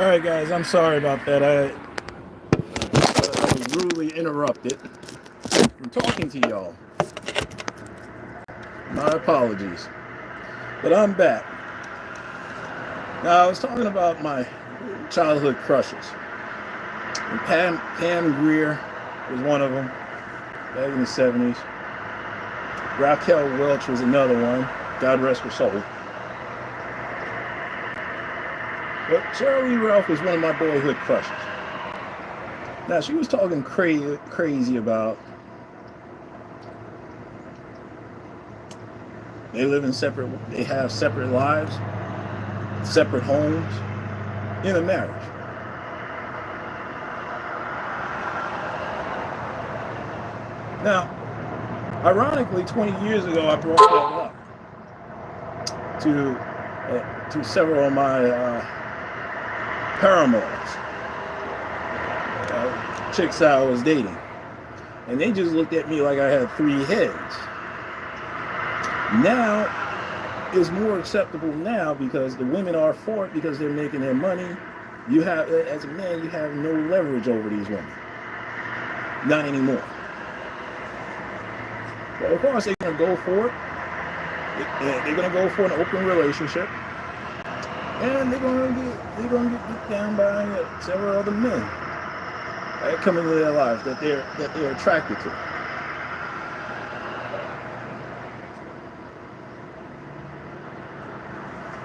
Alright guys, I'm sorry about that. I was rudely interrupted from talking to y'all. My apologies. But I'm back. Now I was talking about my childhood crushes. And Pam Grier was one of them back in the 70s. Raquel Welch was another one. God rest her soul. But Cheryl Lee Ralph was one of my boyhood crushes. Now, she was talking crazy about they have separate lives, separate homes, in a marriage. Now, ironically, 20 years ago, I brought that up to several of my paramours, chicks I was dating, and they just looked at me like I had three heads. Now, it's more acceptable now because the women are for it because they're making their money. You have, as a man, you have no leverage over these women. Not anymore. But of course, they're going to go for it. They're going to go for an open relationship. And they're going to get beat down by several other men that come into their lives that they're attracted to.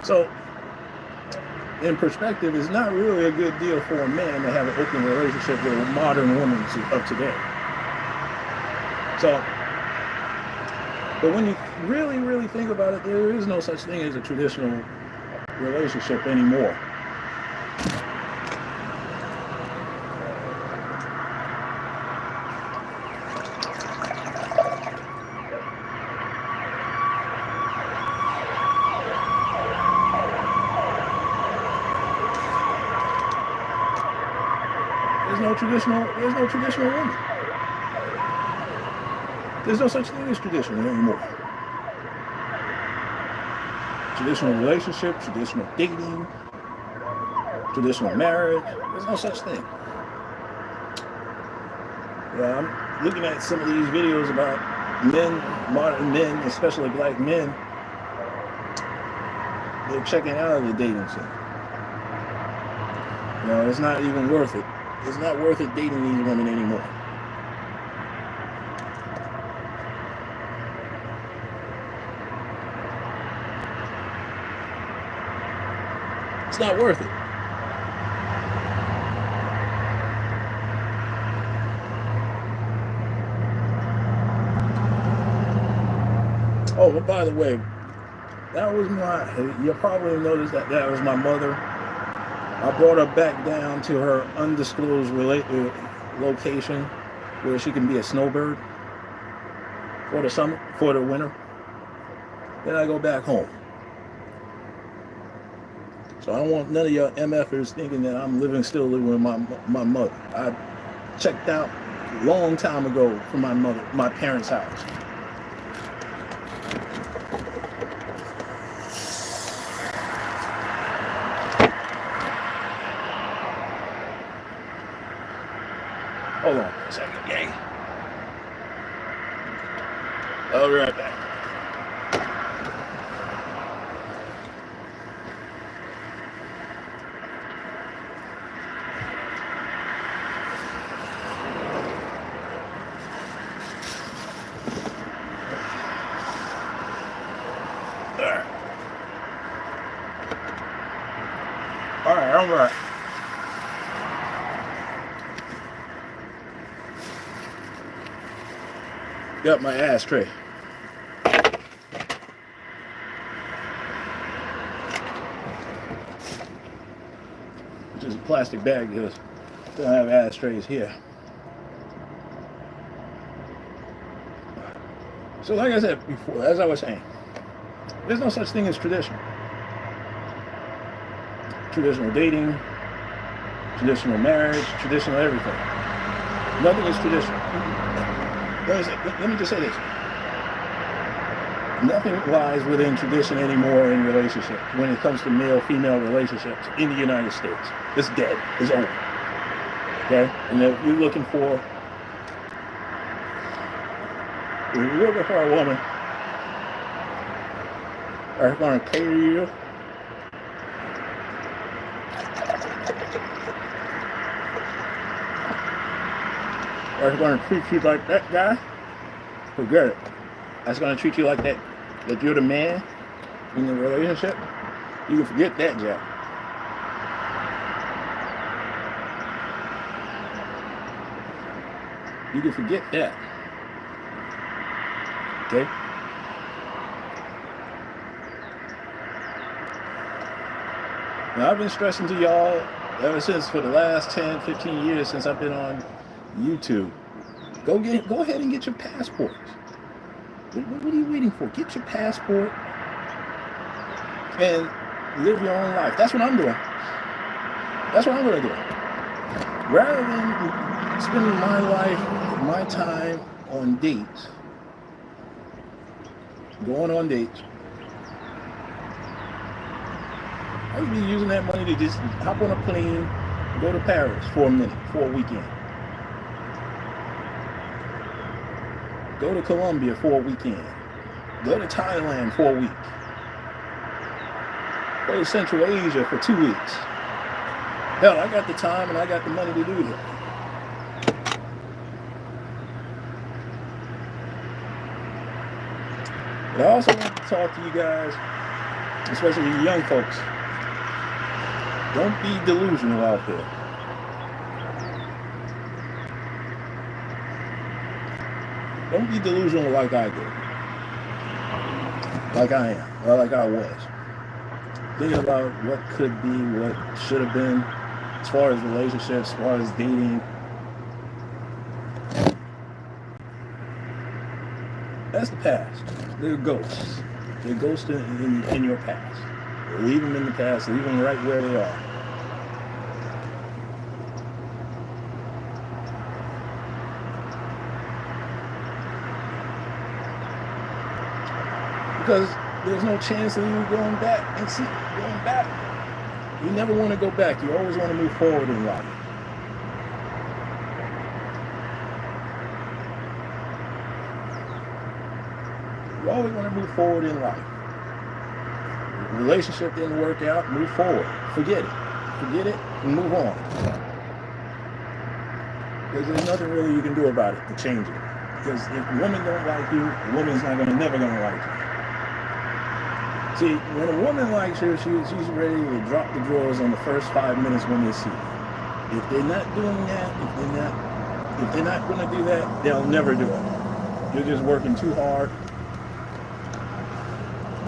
So, in perspective, it's not really a good deal for a man to have an open relationship with a modern woman of today. So, but when you really, really think about it, there is no such thing as a traditional relationship anymore. There's no traditional woman. There's no such thing as traditional anymore. Traditional relationship, traditional dating, traditional marriage. There's no such thing. Yeah, I'm looking at some of these videos about men, modern men, especially black men. They're checking out of the dating scene. You know, it's not even worth it. It's not worth it dating these women anymore. It's not worth it. Oh, but by the way, you'll probably notice that was my mother. I brought her back down to her undisclosed location where she can be a snowbird for the summer, for the winter. Then I go back home. So I don't want none of y'all MFers thinking that I'm still living with my mother. I checked out a long time ago from my parents' house. Hold on for a second, gang. I'll be right back. Alright, I'm right. Got my ashtray. Which is a plastic bag because they don't have ashtrays here. So like I said before, as I was saying, there's no such thing as tradition. Traditional dating, traditional marriage, traditional everything. Nothing is traditional. Let me just say this. Nothing lies within tradition anymore in relationships when it comes to male-female relationships in the United States. It's dead. It's over. Okay? And if you're looking for a woman that's going to cater you, or is going to treat you like that guy, forget it. That's going to treat you like that, that you're the man in the relationship, you can forget that, Jack. You can forget that. Okay? Now, I've been stressing to y'all ever since for the last 10, 15 years since I've been on YouTube. Go ahead and get your passports. What are you waiting for? Get your passport and live your own life. That's what I'm doing. That's what I'm going to do. Rather than spending my life, my time on dates, going on dates, I would be using that money to just hop on a plane, go to Paris for a minute, for a weekend. Go to Colombia for a weekend. Go to Thailand for a week. Go to Central Asia for 2 weeks. Hell, I got the time and I got the money to do that. But I also want to talk to you guys, especially you young folks. Don't be delusional out there. Don't be delusional like I did. Like I am, or like I was. Thinking about what could be, what should have been, as far as relationships, as far as dating. That's the past. They're ghosts. They're ghosts in your past. Leave them in the past. Leave them right where they are. Because there's no chance of you going back and going back. You never want to go back. You always want to move forward in life. You always want to move forward in life. The relationship didn't work out, move forward. Forget it. Forget it and move on. Because there's nothing really you can do about it to change it. Because if a woman don't like you, a woman's never gonna like you. See, when a woman likes you, she's ready to drop the drawers on the first 5 minutes when they see you. If they're not doing that, if they're not going to do that, they'll never do it. You're just working too hard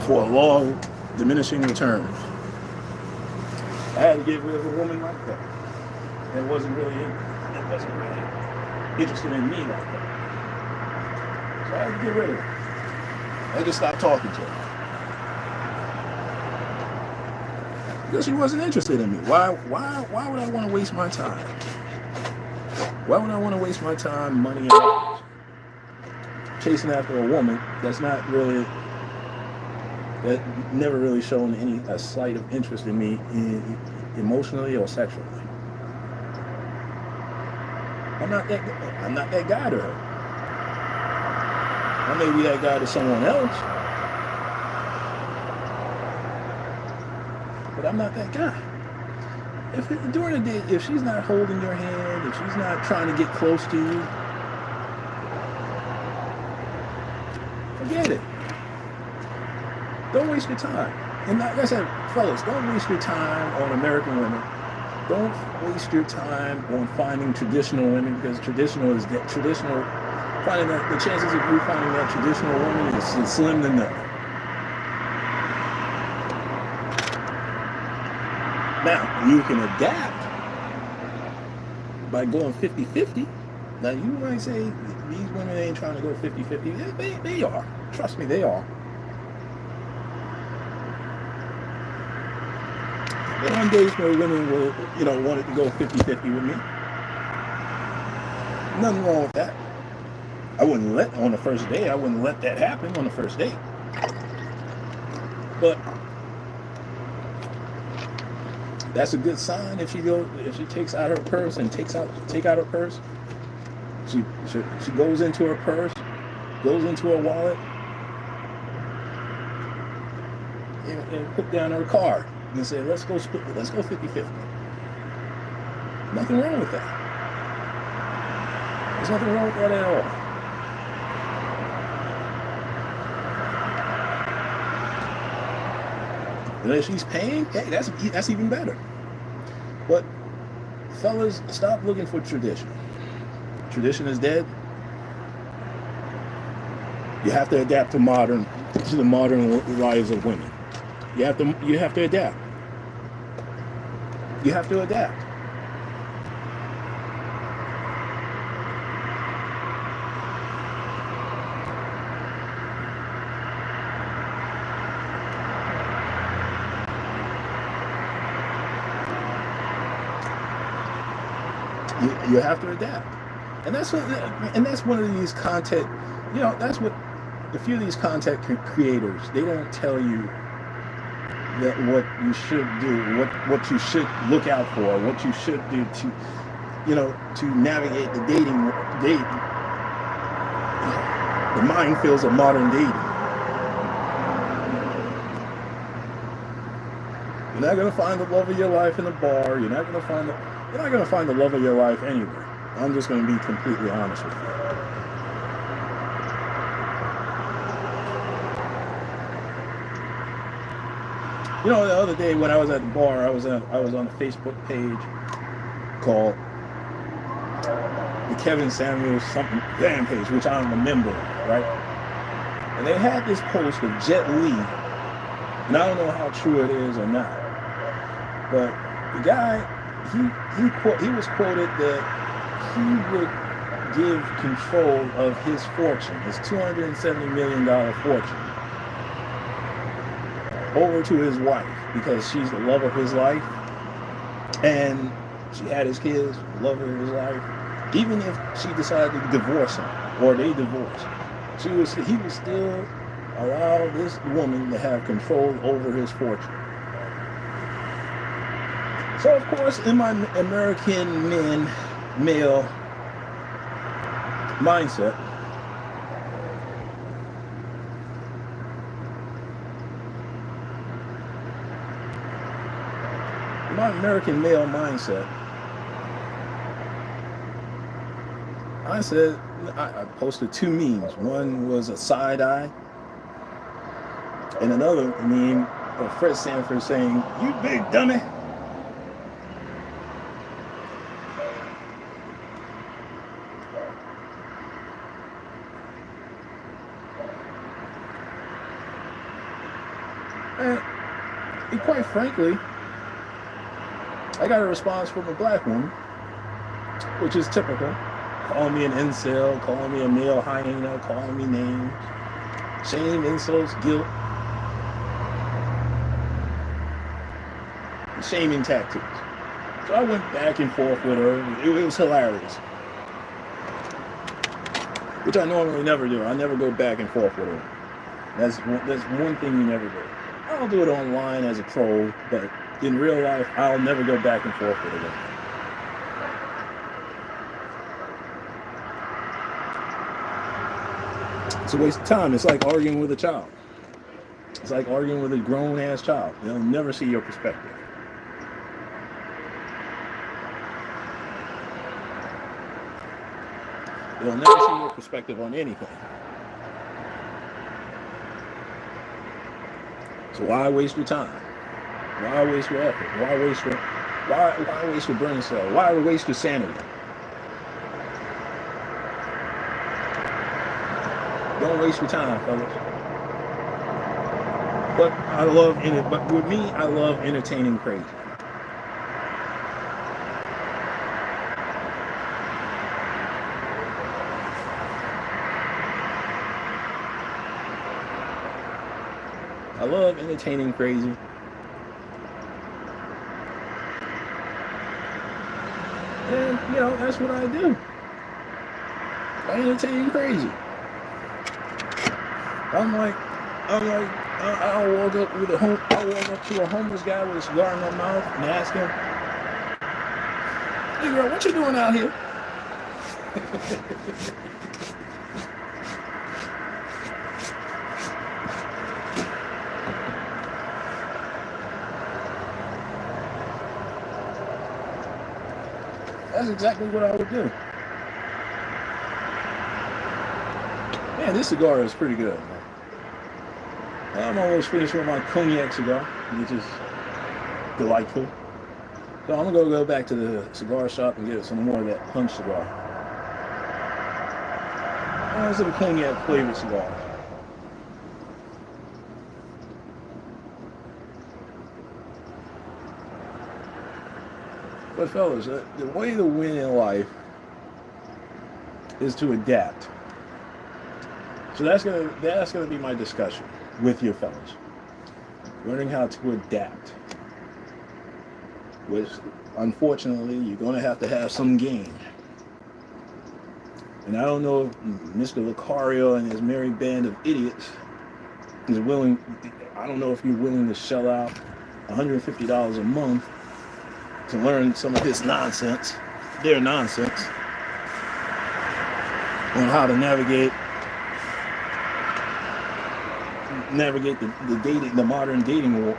for a long, diminishing returns. I had to get rid of a woman like that. That wasn't really interested in me like that. So I had to get rid of her. I just stopped talking to her. Because she wasn't interested in me. Why would I want to waste my time? Why would I want to waste my time, money, and effort chasing after a woman that's not really, that never really shown a slight of interest in me emotionally or sexually? I'm not that guy to her. I may be that guy to someone else. But I'm not that guy. During the day, if she's not holding your hand, if she's not trying to get close to you, forget it. Don't waste your time. And like I said, fellas, don't waste your time on American women. Don't waste your time on finding traditional women, because finding that the chances of you finding that traditional woman is slim to none. Now, you can adapt by going 50-50. Now, you might say, these women ain't trying to go 50-50. Yeah, they are. Trust me, they are. But on days where women will, wanted to go 50-50 with me, nothing wrong with that. On the first day, I wouldn't let that happen on the first date. But that's a good sign if she takes out her purse and take out her purse. She goes into her purse, goes into her wallet, and put down her card and say, let's go 50-50. Nothing wrong with that. There's nothing wrong with that at all. And if she's paying, hey, that's even better. But fellas, stop looking for tradition. Tradition is dead. You have to adapt to the modern lives of women. You have to adapt. You have to adapt. You have to adapt, and that's one of these content. That's what a few of these content creators, they don't tell you that what you should do, what you should look out for, what you should do to navigate the minefields of modern dating. You're not going to find the love of your life in the bar. You're not going to find the love of your life anywhere. I'm just going to be completely honest with you. The other day when I was at the bar, I was on a Facebook page called the Kevin Samuels something fan page, which I'm a member of, right? And they had this post of Jet Li, and I don't know how true it is or not, but the guy, he was quoted that he would give control of his fortune, his $270 million fortune, over to his wife because she's the love of his life, and she had his kids, the love of his life. Even if she decided to divorce him or they divorced, he would still allow this woman to have control over his fortune. So of course, in my American male mindset, I said, I posted two memes. One was a side eye, and another meme of Fred Sanford saying, "You big dummy." And quite frankly, I got a response from a black woman, which is typical. Calling me an incel, calling me a male hyena, calling me names, shame, insults, guilt, shaming tactics. So I went back and forth with her. It was hilarious, which I normally never do. I never go back and forth with her. That's one thing you never do. I'll do it online as a troll, but in real life, I'll never go back and forth with her. It's a waste of time. It's like arguing with a child. It's like arguing with a grown-ass child. They'll never see your perspective. They'll never see your perspective on anything. So why waste your time? Why waste your effort? Why waste your brain cell? Why waste your sanity? Don't waste your time, fellas. But with me, I love entertaining crazy. I love entertaining crazy. And, that's what I do. I entertain crazy. I'm like I'll walk up to a homeless guy with a cigar in my mouth and ask him, "Hey girl, what you doing out here?" That's exactly what I would do. Man, this cigar is pretty good. I'm almost finished with my cognac cigar, which is delightful. So I'm gonna go back to the cigar shop and get some more of that punch cigar. Some cognac flavored cigars. But fellas, the way to win in life is to adapt. So that's gonna be my discussion with you fellas. Learning how to adapt. Which, unfortunately, you're gonna have to have some game. And I don't know if Mr. Lucario and his merry band of idiots is willing. I don't know if you're willing to shell out $150 a month to learn some of his nonsense, their nonsense, on how to navigate the modern dating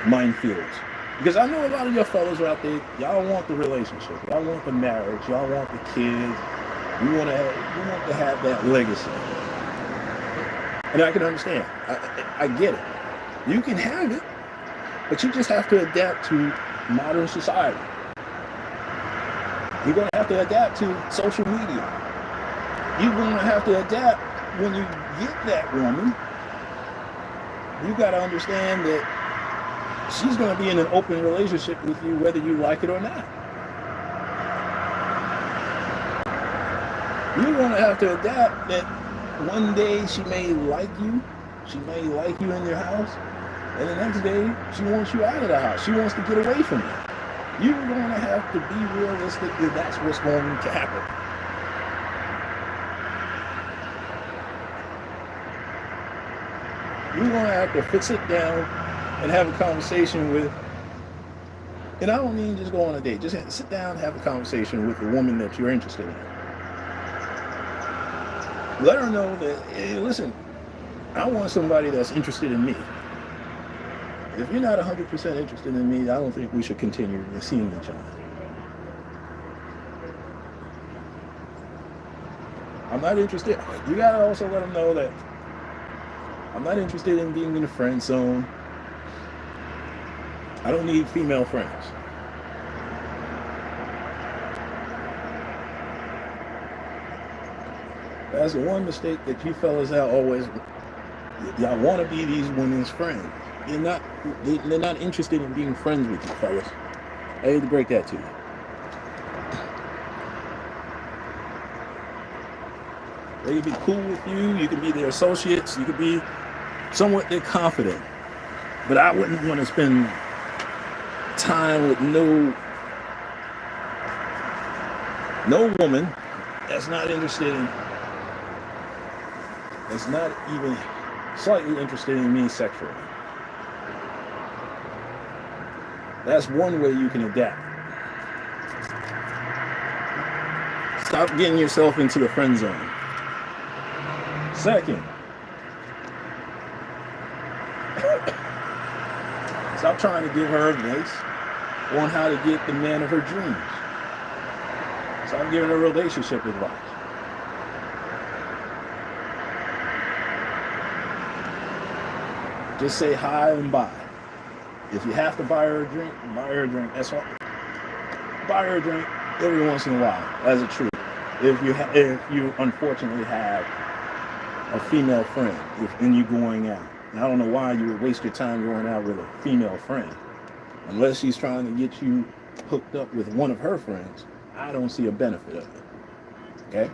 minefields. Because I know a lot of your fellas out there, y'all want the relationship, y'all want the marriage, y'all want the kids, you want to have that legacy. And I can understand. I get it. You can have it, but you just have to adapt to modern society. You're going to have to adapt to social media. You're going to have to adapt when you get that woman. You got to understand that she's going to be in an open relationship with you whether you like it or not. You're going to have to adapt that one day she may like you. She may like you in your house. And the next day, she wants you out of the house. She wants to get away from you. You're going to have to be realistic that that's what's going to happen. You're going to have to sit down and have a conversation with, and I don't mean just go on a date, just sit down and have a conversation with the woman that you're interested in. Let her know that, hey, listen, I want somebody that's interested in me. If you're not 100% interested in me, I don't think we should continue seeing each other. I'm not interested. You gotta also let them know that I'm not interested in being in the friend zone. I don't need female friends. That's the one mistake that you fellas have always. Y'all want to be these women's friends. They're not interested in being friends with you, fellas. I hate to break that to you. They can be cool with you. You can be their associates. You can be somewhat their confidant. But I wouldn't want to spend time with no woman that's not interested in, that's not even slightly interested in me sexually. That's one way you can adapt. Stop getting yourself into the friend zone. Second, stop trying to give her advice on how to get the man of her dreams. Stop giving her relationship advice. Just say hi and bye. If you have to buy her a drink, buy her a drink. That's all. Buy her a drink every once in a while, as a treat. If you unfortunately have a female friend, and you going out. And I don't know why you would waste your time going out with a female friend, unless she's trying to get you hooked up with one of her friends. I don't see a benefit of it. Okay?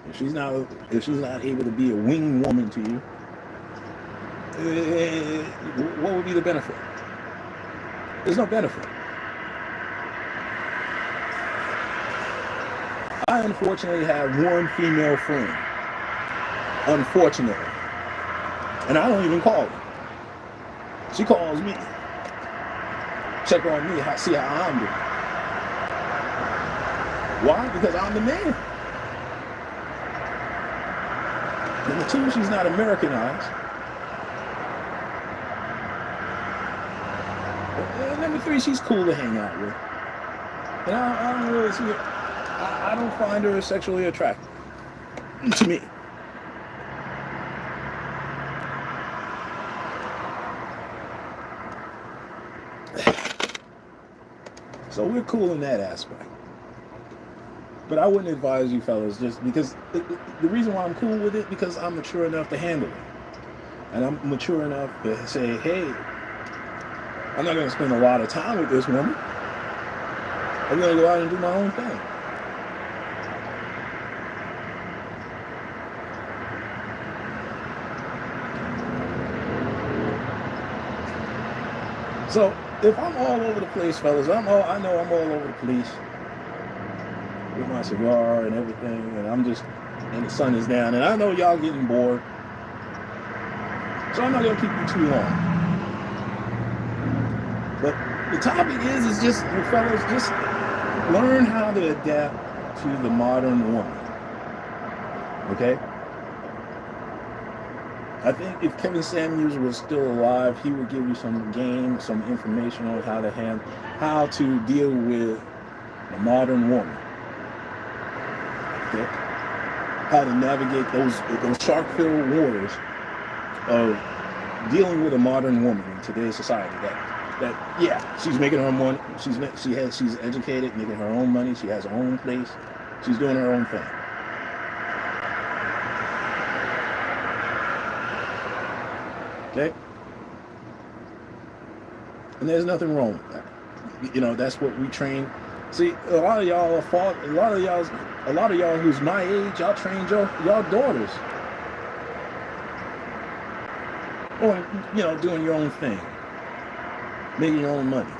If she's not able to be a wing woman to you, what would be the benefit? There's no benefit. I unfortunately have one female friend. unfortunately. And I don't even call her. She calls me, check on me, see how I'm doing. Why? Because I'm the man. Number two, she's not Americanized. And number three, she's cool to hang out with. And I don't really see it. I don't find her sexually attractive to me. So we're cool in that aspect. But I wouldn't advise you fellas, just because the reason why I'm cool with it, because I'm mature enough to handle it. And I'm mature enough to say, hey, I'm not going to spend a lot of time with this woman. I'm going to go out and do my own thing. So if I'm all over the place, fellas, I know I'm all over the place with my cigar and everything, and the sun is down, and I know y'all getting bored, so I'm not gonna keep you too long. But the topic is just, fellas, just learn how to adapt to the modern woman. Okay? I think if Kevin Samuels was still alive, he would give you some game, some information on how to deal with the modern woman. Okay? How to navigate those shark-filled waters of dealing with a modern woman in today's society. That yeah, she's making her own money. She's educated, making her own money. She has her own place. She's doing her own thing. Okay? And there's nothing wrong with that. You know, that's what we train. See, a lot of y'all who's my age, y'all trained y'all daughters on, doing your own thing, making your own money.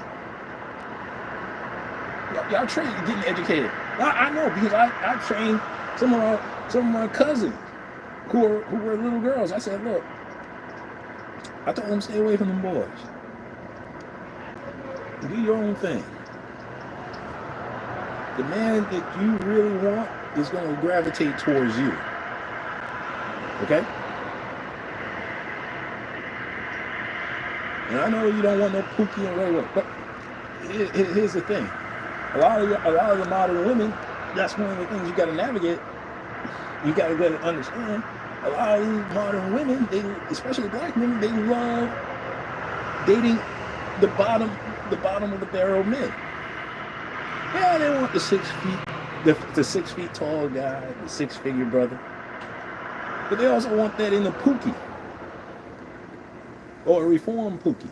Y'all trained getting educated. I know, because I trained some of my cousins who were little girls. I said, look, I told them stay away from them boys. Do your own thing. The man that you really want is going to gravitate towards you. Okay? And I know you don't want no pookie and regular, but here's the thing. A lot of the modern women, that's one of the things you got to navigate. You got to understand. A lot of these modern women, especially black women, they love dating the bottom of the barrel men. Yeah, they want the 6 feet, the 6 feet tall guy, the 6-figure brother. But they also want that in the pookie. Or a reformed pookie.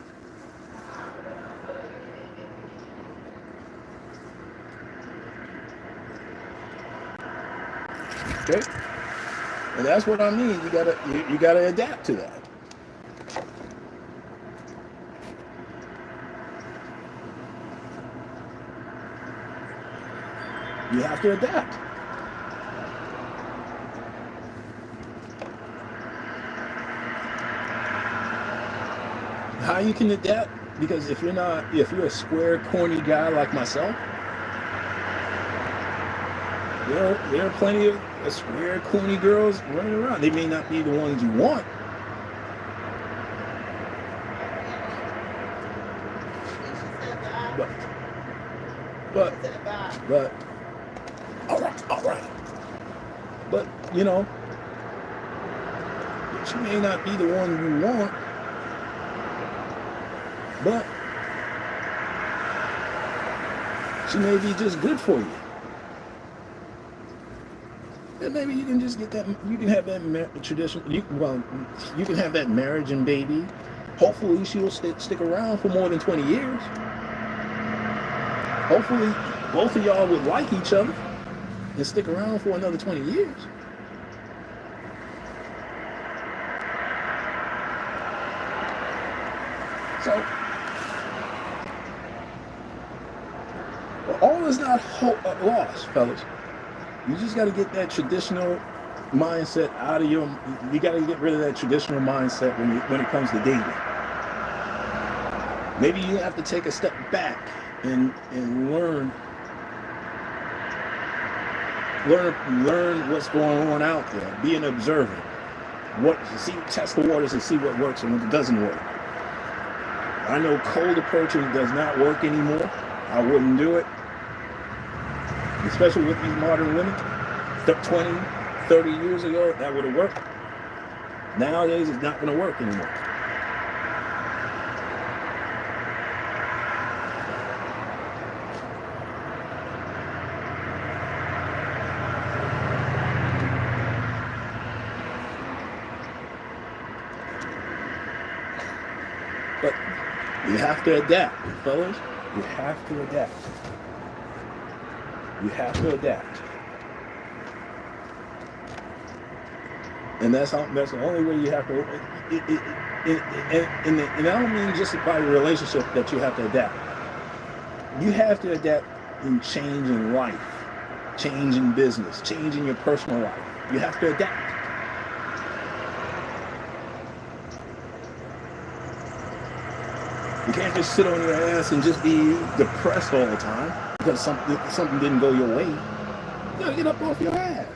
Okay? And that's what I mean. You gotta adapt to that. You have to adapt. How you can adapt? Because if you're a square, corny guy like myself, there are plenty of square, corny girls running around. They may not be the ones you want. But all right. But she may not be the one you want. But she may be just good for you. And maybe you can just get that. You can have that tradition. You can have that marriage and baby. Hopefully, she will stick around for more than 20 years. Hopefully, both of y'all would like each other and stick around for another 20 years. So, all is not lost, fellas. You just got to get that traditional mindset out of your. You got to get rid of that traditional mindset when it comes to dating. Maybe you have to take a step back and learn what's going on out there. Be an observer. Test the waters and see what works and what doesn't work. I know cold approaching does not work anymore. I wouldn't do it, especially with these modern women. 20, 30 years ago, that would have worked. Nowadays, it's not going to work anymore. But you have to adapt, fellas. You have to adapt. You have to adapt. And that's the only way you have to. And I don't mean just by your relationship that you have to adapt. You have to adapt in changing life, changing business, changing your personal life. You have to adapt. You can't just sit on your ass and just be depressed all the time because something didn't go your way. You gotta get up off your ass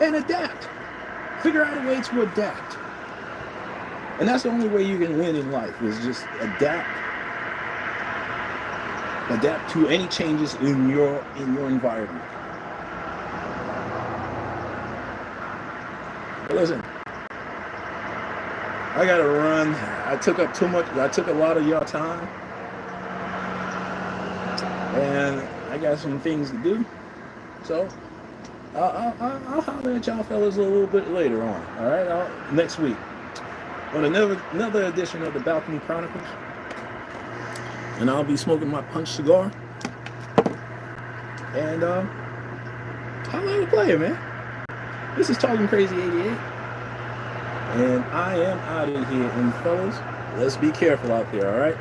and adapt. Figure out a way to adapt. And that's the only way you can win in life, is just adapt. Adapt to any changes in your environment. But listen, I gotta run. I took up too much. I took a lot of your time, and I got some things to do. So I'll holler at y'all fellas a little bit later on. All right, next week on another edition of the Balcony Chronicles, and I'll be smoking my punch cigar. And holler at the player, man. This is Talking Crazy 88. And I am out of here. And fellas, let's be careful out there, all right?